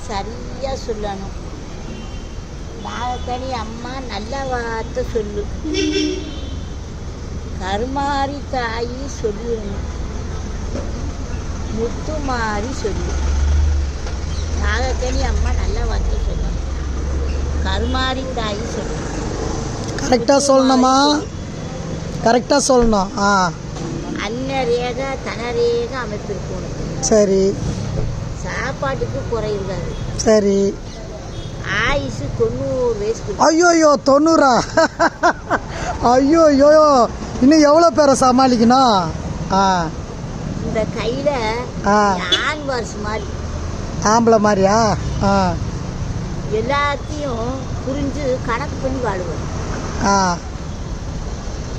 சரியா சொல்லணும். நாகக்கனி அம்மா நல்ல வார்த்தை சொல்லு. கருமாரி தாயி சொல்லணும். முத்துமாரி சொல்லு. நாகக்கனி அம்மா நல்ல வார்த்தை சொல்லணும். கருமாரி தாயி சொல்லு. கரெக்டாக சொல்லணுமா? கரெக்டாக சொல்லணும். அன்னரேக தனரேக அமைப்பு இருக்கணும். சரி. சாப்பாட்டுக்கு குறை இருக்காது. சரி. ஆயுசு 90 வயசுக்கு. ஐயோயோ 90? ஐயோயோ இன்னும் எவ்வளோ பேரை சமாளிக்கணும்? இந்த கையில் ஆண் வாரிசு மாதிரி. ஆம்பளை மாதிரியா? எல்லாத்தையும் புரிஞ்சு கணக்கு பண்ணி வாழுவார்.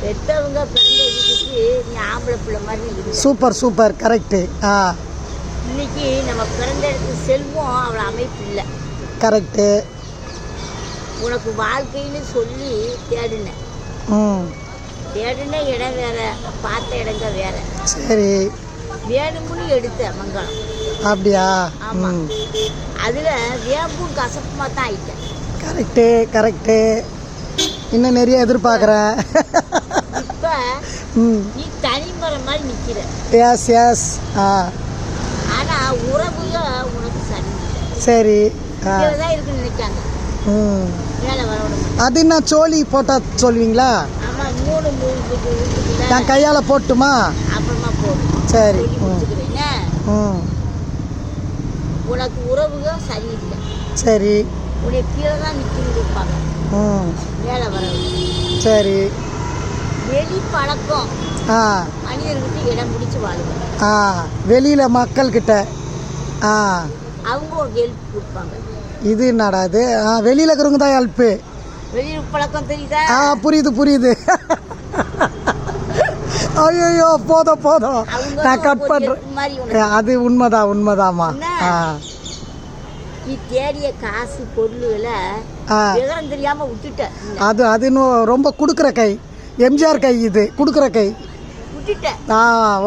பெற்றவங்க பிறந்த வீட்டுக்கு நீ ஆம்பளை பிள்ளை மாதிரி இருக்கு. Super super correct. இன்னைக்கு நம்ம பிறந்த இடத்துக்கு செல்வம் அவ்வளோ அமைப்பு இல்லை. கரெக்டு. உனக்கு வாழ்க்கைன்னு சொல்லி தேடினேன். தேடின இடம் வேற, பார்த்த இடங்க வேற. சரி. வேணும்னு எடுத்த மங்களம். அப்படியா? ஆமாம். அதில் வேம்பும் கசப்புமாக தான் ஆயிட்டேன். Correct correct. இன்னும் நிறைய எதிர்பார்க்குறேன். இப்போ நீ தனிமரம் மாதிரி நிற்கிற. Yes yes. ஆனால் உறவுகள் உனக்கு சரி. சரி. தான் இருக்குன்னு நினைக்காங்க. வேலை வரணும். அது என்ன சோழி போட்டால் சொல்லுவீங்களா? ஆமாம். 3 நான் கையால் போட்டுமா? அப்புறமா போடும். சரி. உனக்கு உறவுகள் சரியில்லை. சரி. உடைய கீழே தான் நிற்கணும் இருப்பாங்க. வேலை வரணும். சரி. வெளி பழக்கம் மனிதர்கிட்ட இடம் பிடிச்சி வாழுவாங்க. வெளியில் மக்கள்கிட்ட அவங்க ஒரு ஹெல்ப் கொடுப்பாங்க. இது என்னடா இது? வெளியில் இருக்கிறவங்க தான் ஹெல்ப்பு. வெளியில் பழக்கம் தெரியுதா? புரியுது புரியுது. ஐயோ போதும் போதும், நான் கட் பண்ணுறேன். அது உண்மைதான் உண்மைதாம்மா. நீ தேடிய காசு பொருள்களை விவரம் தெரியாம விட்டுட்ட. அது இன்னும் ரொம்ப கொடுக்குற கை. எம்ஜிஆர் கை இது, கொடுக்குற கை. விட்டுட்ட.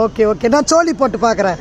ஓகே ஓகே, நான் சோழி போட்டு பார்க்குறேன்.